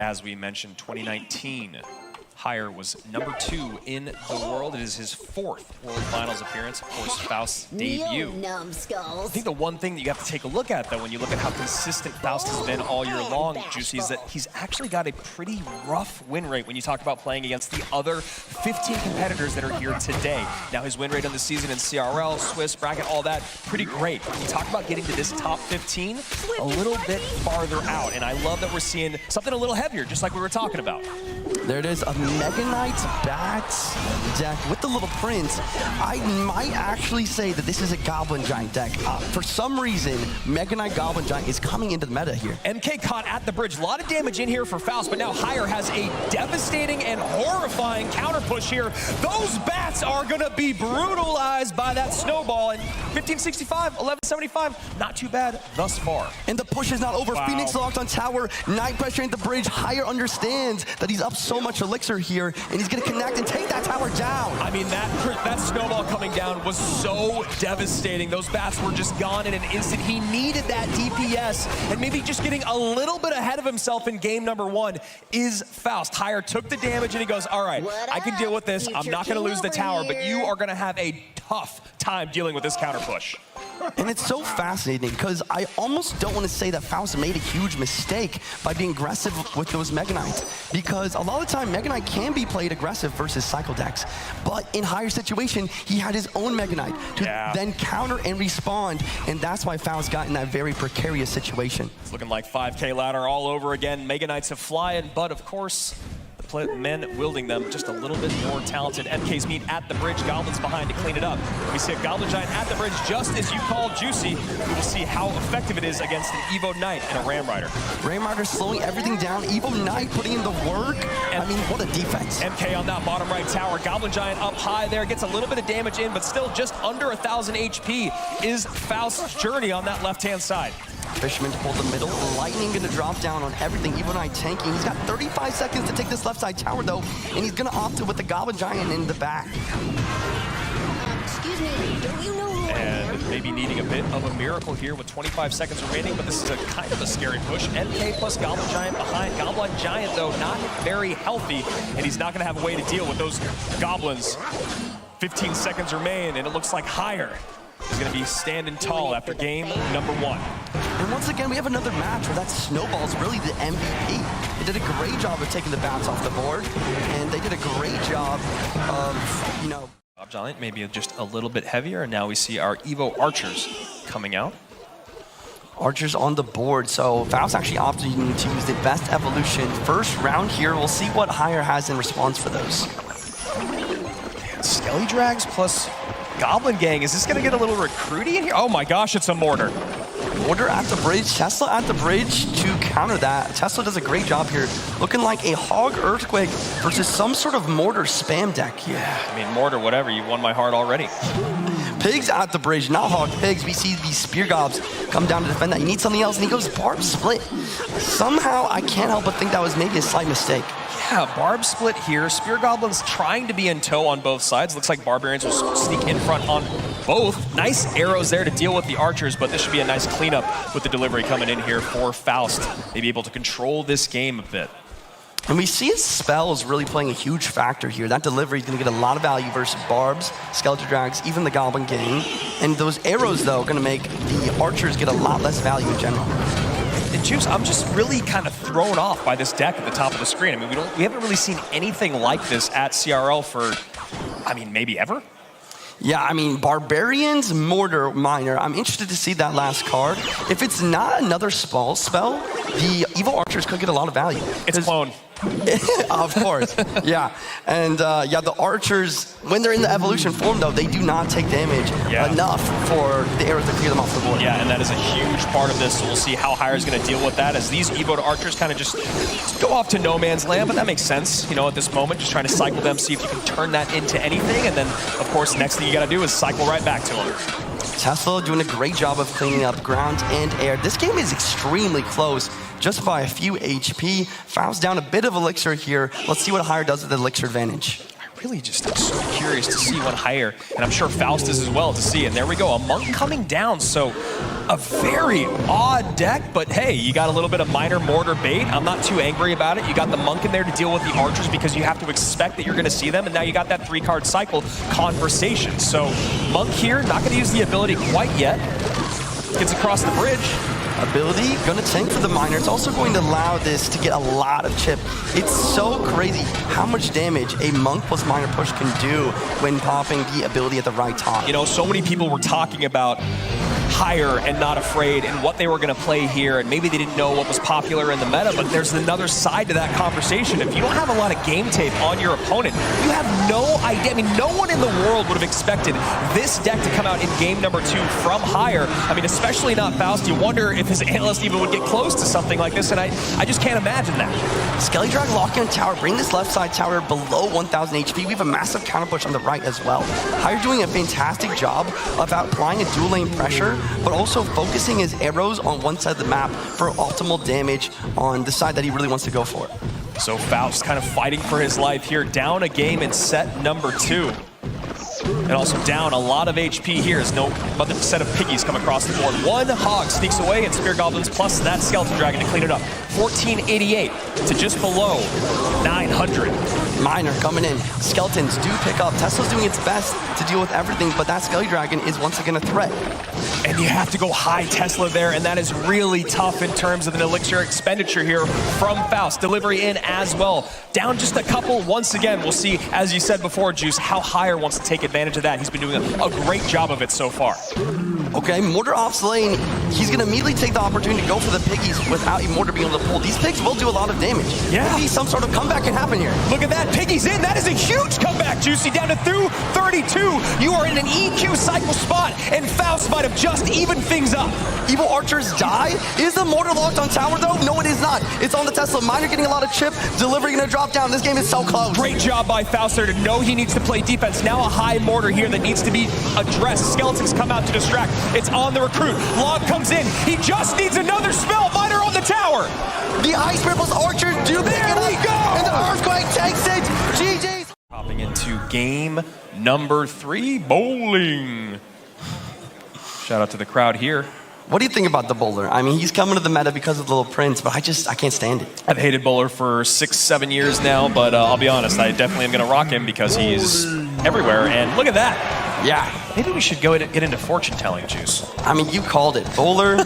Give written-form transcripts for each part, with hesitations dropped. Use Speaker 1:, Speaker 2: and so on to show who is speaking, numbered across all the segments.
Speaker 1: As we mentioned, 2019, Higher was #2 in the world. It is his 4th World Finals appearance, of course, Faust's debut. I think the one thing that you have to take a look at, though, when you look at how consistent Faust has been all year long, Juicy, is that he's actually got a pretty rough win rate when you talk about playing against the other 15 competitors that are here today. Now, his win rate on the season in CRL, Swiss, bracket, all that, pretty great. When you talk about getting to this top 15, a little bit farther out. And I love that we're seeing something a little heavier, just like we were talking about.
Speaker 2: There it is, a Mega Knight's Bats deck with the Little Prince. I might actually say that this is a Goblin Giant deck. For some reason, Mega Knight Goblin Giant is coming into the meta here.
Speaker 1: MK caught at the bridge. A lot of damage in here for Faust, but now Higher has a devastating and horrifying counter push here. Those bats are going to be brutalized by that snowball. And 1565, 1175, not too bad thus far.
Speaker 2: And the push is not over.
Speaker 1: Wow.
Speaker 2: Phoenix locked on tower, Knight pressuring the bridge. Higher understands that he's up so much elixir here, and he's going to connect and take that tower down.
Speaker 1: I mean, that snowball coming down was so devastating. Those bats were just gone in an instant. He needed that DPS, and maybe just getting a little bit ahead of himself in game #1 is Faust. Higher took the damage, and he goes, all right, I can deal with this. I'm not going to lose the tower, but you are going to have a tough time dealing with this counter push.
Speaker 2: And it's so fascinating because I almost don't want to say that Faust made a huge mistake by being aggressive with those Mega Knights, because a lot of the time Mega Knight can be played aggressive versus cycle decks, but in Higher situation he had his own Mega Knight to then counter and respond, and that's why Faust got in that very precarious situation.
Speaker 1: It's looking like 5K ladder all over again. Mega Knights have flying, but of course men wielding them just a little bit more talented. MK's meet at the bridge, Goblins behind to clean it up. We see a Goblin Giant at the bridge, just as you called, Juicy. We will see how effective it is against an Evo Knight and a Ram Rider.
Speaker 2: Ram Rider slowing everything down, Evo Knight putting in the work. I mean, what a defense.
Speaker 1: MK on that bottom right tower, Goblin Giant up high there, gets a little bit of damage in, but still just under 1,000 HP is Faust's journey on that left-hand side.
Speaker 2: Fisherman to pull the middle, Lightning gonna drop down on everything, Evo Knight tanking. He's got 35 seconds to take this left side tower though, and he's gonna opt it with the Goblin Giant in the back.
Speaker 3: Excuse me, don't you know who I am?
Speaker 1: And maybe needing a bit of a miracle here with 25 seconds remaining, but this is a kind of a scary push. MK plus Goblin Giant behind. Goblin Giant though, not very healthy, and he's not gonna have a way to deal with those goblins. 15 seconds remain, and it looks like Higher is going to be standing tall after game #1.
Speaker 2: And once again, we have another match where that Snowball's really the MVP. They did a great job of taking the bats off the board, and they did a great job of, you know...
Speaker 1: Giant maybe just a little bit heavier, and now we see our Evo Archers coming out.
Speaker 2: Archers on the board, so Faust actually opted to use the best evolution. First round here, we'll see what Higher has in response for those.
Speaker 1: Man, Skelly Drags plus Goblin Gang, is this gonna get a little recruity in here? Oh my gosh, it's a Mortar.
Speaker 2: Mortar at the bridge, Tesla at the bridge to counter that. Tesla does a great job here, looking like a Hog Earthquake versus some sort of Mortar spam deck here.
Speaker 1: Yeah, I mean, Mortar, whatever, you won my heart already.
Speaker 2: Pigs at the bridge, not Hog Pigs. We see these Spear Gobs come down to defend that. He needs something else, and he goes Barb Split. Somehow, I can't help but think that was maybe a slight mistake.
Speaker 1: Yeah, Barb Split here. Spear Goblins trying to be in tow on both sides. Looks like Barbarians will sneak in front on both. Nice arrows there to deal with the Archers, but this should be a nice cleanup with the delivery coming in here for Faust. Maybe able to control this game a bit.
Speaker 2: And we see his spells really playing a huge factor here. That delivery is going to get a lot of value versus Barbs, Skeleton Drags, even the Goblin Gang. And those arrows, though, are going to make the Archers get a lot less value in general.
Speaker 1: And Juice, I'm just really kind of thrown off by this deck at the top of the screen. I mean, we haven't really seen anything like this at CRL for, I mean, maybe ever?
Speaker 2: Yeah, I mean, Barbarians, Mortar, Miner. I'm interested to see that last card. If it's not another spell, the Evil Archers could get a lot of value.
Speaker 1: It's Clone.
Speaker 2: Of course, yeah. And yeah, the Archers, when they're in the evolution form though, they do not take damage enough for the arrows to clear them off the board.
Speaker 1: Yeah, and that is a huge part of this. So we'll see how Higher is going to deal with that as these Evo to Archers kind of just go off to no man's land, but that makes sense, you know, at this moment, just trying to cycle them, see if you can turn that into anything, and then, of course, the next thing you got to do is cycle right back to them.
Speaker 2: Tesla doing a great job of cleaning up ground and air. This game is extremely close, just by a few HP. Faust down a bit of elixir here. Let's see what Higher does with the elixir advantage.
Speaker 1: I really just so curious to see what higher, and I'm sure Faust is as well to see. And there we go, a monk coming down. So a very odd deck, but hey, you got a little bit of minor mortar bait. I'm not too angry about it. You got the monk in there to deal with the archers because you have to expect that you're going to see them, and now you got that 3-card cycle conversation. So monk here, not going to use the ability quite yet. Gets across the bridge.
Speaker 2: Ability, gonna tank for the miner. It's also going to allow this to get a lot of chip. It's so crazy how much damage a monk plus miner push can do when popping the ability at the right time.
Speaker 1: You know, so many people were talking about higher and not afraid and what they were going to play here, and maybe they didn't know what was popular in the meta, but there's another side to that conversation. If you don't have a lot of game tape on your opponent, you have no idea. I mean, no one in the world would have expected this deck to come out in game number 2 from higher. I mean, especially not Faust. You wonder if his analyst even would get close to something like this, and I just can't imagine that.
Speaker 2: Skelly Drag locking on tower, bring this left side tower below 1000 HP. We have a massive counter push on the right as well. Higher doing a fantastic job of applying a dual lane pressure, but also focusing his arrows on one side of the map for optimal damage on the side that he really wants to go for.
Speaker 1: So Faust kind of fighting for his life here, down a game in set number 2. And also down a lot of HP here as no other set of piggies come across the board. One hog sneaks away, and Spear Goblins plus that Skeleton Dragon to clean it up. 1488 to just below 900.
Speaker 2: Miner coming in. Skeletons do pick up. Tesla's doing its best to deal with everything, but that Skelly Dragon is once again a threat.
Speaker 1: And you have to go high Tesla there, and that is really tough in terms of an elixir expenditure here from Faust. Delivery in as well. Down just a couple. Once again, we'll see, as you said before, Juice, how Higher wants to take advantage of that. He's been doing a great job of it so far.
Speaker 2: Okay, Mortar ops lane. He's going to immediately take the opportunity to go for the piggies without a Mortar being able to pull. These pigs will do a lot of damage.
Speaker 1: Yeah.
Speaker 2: Maybe some sort of comeback can happen here.
Speaker 1: Look at that. Piggies in. That is a huge comeback, Juicy. Down to 32. You are in an EQ cycle spot, and Faust might have just evened things up.
Speaker 2: Evil Archers die. Is the Mortar locked on tower, though? No, it is not. It's on the Tesla. Miner getting a lot of chip. Delivery going to drop down. This game is so close.
Speaker 1: Great job by Faust there to know he needs to play defense. Now a high Mortar here that needs to be addressed. Skeletons come out to distract. It's on the recruit. Log comes in. He just needs another spell. Miner on the tower.
Speaker 2: The Ice Ripples Archers do pick it up.
Speaker 1: we go.
Speaker 2: And the Earthquake takes it. GG's.
Speaker 1: Hopping into game number 3, bowling. Shout out to the crowd here.
Speaker 2: What do you think about the bowler? I mean, he's coming to the meta because of the Little Prince, but I can't stand it.
Speaker 1: I've hated bowler for 6-7 years now, but I'll be honest, I definitely am going to rock him because he's everywhere. And look at that.
Speaker 2: Yeah.
Speaker 1: Maybe we should get into fortune telling, Juice.
Speaker 2: I mean, you called it. Bowler,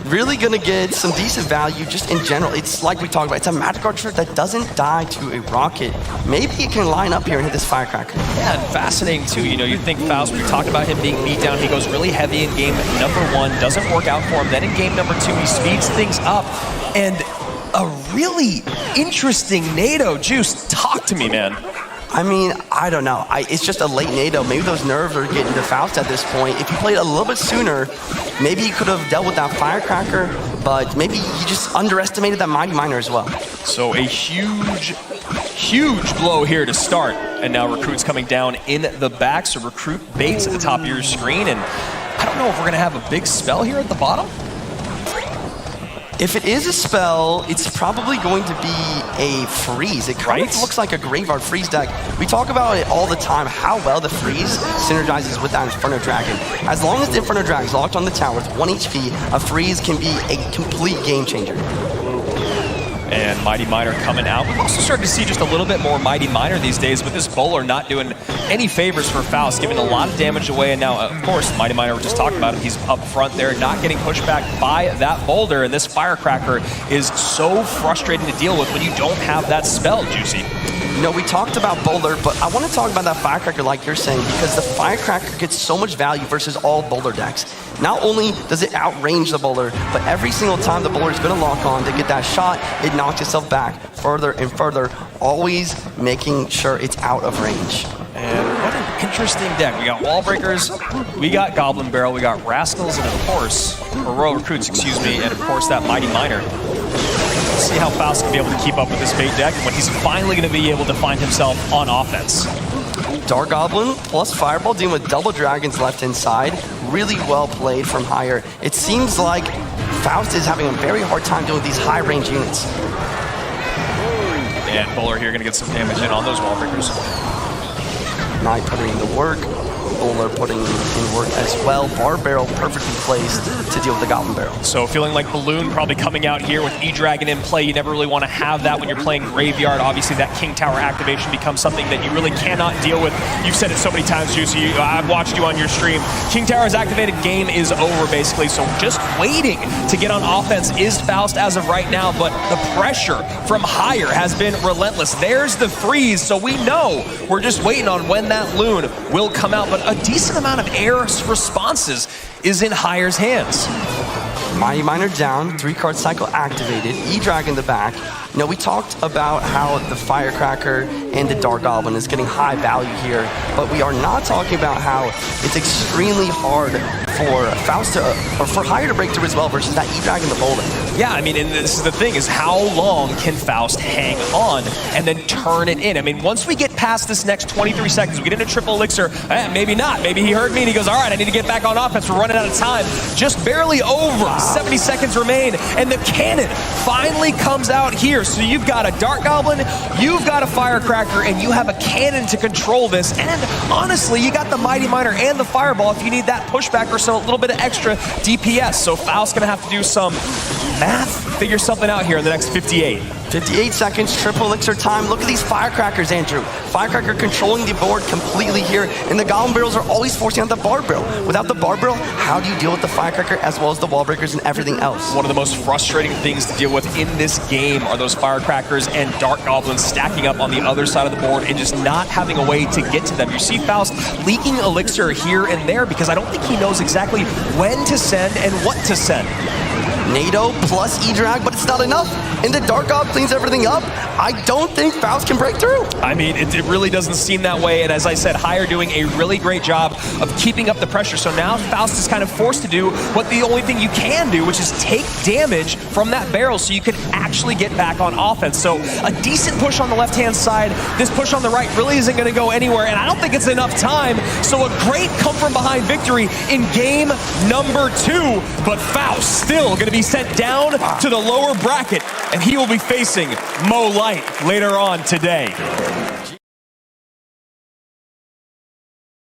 Speaker 2: really going to get some decent value just in general. It's like we talked about. It's a magic archer that doesn't die to a rocket. Maybe it can line up here and hit this firecracker.
Speaker 1: Yeah, and fascinating too. You know, you think Faust, we talked about him being beat down. He goes really heavy in game number 1, doesn't work out for him. Then in game number 2, he speeds things up. And a really interesting NATO. Juice, talk to me, man.
Speaker 2: I mean, I don't know. It's just a late NATO. Maybe those nerves are getting to Faust at this point. If he played a little bit sooner, maybe he could have dealt with that firecracker, but maybe he just underestimated that Mighty Miner as well.
Speaker 1: So a huge blow here to start. And now Recruit's coming down in the back. So Recruit baits at the top of your screen. And I don't know if we're going to have a big spell here at the bottom.
Speaker 2: If it is a spell, it's probably going to be a freeze. It kind of looks like a Graveyard Freeze deck. We talk about it all the time, how well the freeze synergizes with that Inferno Dragon. As long as the Inferno Dragon is locked on the tower with 1 HP, a freeze can be a complete game changer.
Speaker 1: And Mighty Miner coming out. We've also started to see just a little bit more Mighty Miner these days, with this bowler not doing any favors for Faust, giving a lot of damage away. And now, of course, Mighty Miner, we just talked about him, he's up front there, not getting pushed back by that boulder. And this firecracker is so frustrating to deal with when you don't have that spell, Juicy.
Speaker 2: You know, we talked about Boulder, but I want to talk about that Firecracker like you're saying, because the Firecracker gets so much value versus all Boulder decks. Not only does it outrange the Bowler, but every single time the Bowler is going to lock on to get that shot, it knocks itself back further and further, always making sure it's out of range.
Speaker 1: And what an interesting deck. We got Wall Breakers, we got Goblin Barrel, we got Rascals, and of course, or Royal Recruits, excuse me, and of course that Mighty Miner. Let's see how Faust can be able to keep up with this bait deck and when he's finally going to be able to find himself on offense.
Speaker 2: Dark Goblin plus Fireball dealing with double dragons left inside. Really well played from Higher. It seems like Faust is having a very hard time dealing with these high range units.
Speaker 1: And Bowler here going to get some damage in on those Wall Breakers.
Speaker 2: Knight putting in the work. Bowler putting in work as well. Bar barrel perfectly placed to deal with the Goblin Barrel.
Speaker 1: So feeling like Balloon probably coming out here with E-Dragon in play. You never really want to have that when you're playing Graveyard. Obviously that King Tower activation becomes something that you really cannot deal with. You've said it so many times, Juicy. I've watched you on your stream. King Tower is activated, game is over basically. So just waiting to get on offense is Faust as of right now, but the pressure from Higher has been relentless. There's the freeze, so we know we're just waiting on when that Loon will come out. But a decent amount of air responses is in Higher's hands.
Speaker 2: Mighty Miner down, 3-card cycle activated, E-Dragon in the back. You know, we talked about how the Firecracker and the Dark Goblin is getting high value here, but we are not talking about how it's extremely hard for Faust to, or for Higher to break through as well versus that E-Dragon the Bowler.
Speaker 1: Yeah, I mean, and this is the thing, is how long can Faust hang on and then turn it in? I mean, once we get past this next 23 seconds, we get into triple elixir, maybe not. Maybe he heard me and he goes, all right, I need to get back on offense. We're running out of time. Just barely over. 70 seconds remain, and the cannon finally comes out here. So you've got a Dark Goblin, you've got a Firecracker, and you have a cannon to control this. And honestly, you got the Mighty Miner and the Fireball if you need that pushback or so, a little bit of extra DPS. So Faust's gonna have to do some math, figure something out here in the next 58.
Speaker 2: 58 seconds, triple elixir time. Look at these Firecrackers, Andrew. Firecracker controlling the board completely here, and the Goblin Barrels are always forcing out the Bar Barrel. Without the Bar Barrel, how do you deal with the Firecracker as well as the Wall Breakers and everything else?
Speaker 1: One of the most frustrating things to deal with in this game are those Firecrackers and Dark Goblins stacking up on the other side of the board and just not having a way to get to them. You see Faust leaking elixir here and there because I don't think he knows exactly when to send and what to send.
Speaker 2: NATO plus E-Drag, but it's not enough. And the Dark Goblin cleans everything up. I don't think Faust can break through.
Speaker 1: I mean, it really doesn't seem that way. And as I said, Higher doing a really great job of keeping up the pressure. So now Faust is kind of forced to do what the only thing you can do, which is take damage from that barrel so you can actually get back on offense. So a decent push on the left-hand side. This push on the right really isn't going to go anywhere. And I don't think it's enough time. So a great come-from-behind victory in game number 2. But Faust still going to be sent down to the lower bracket, and he will be facing Mo Light later on today.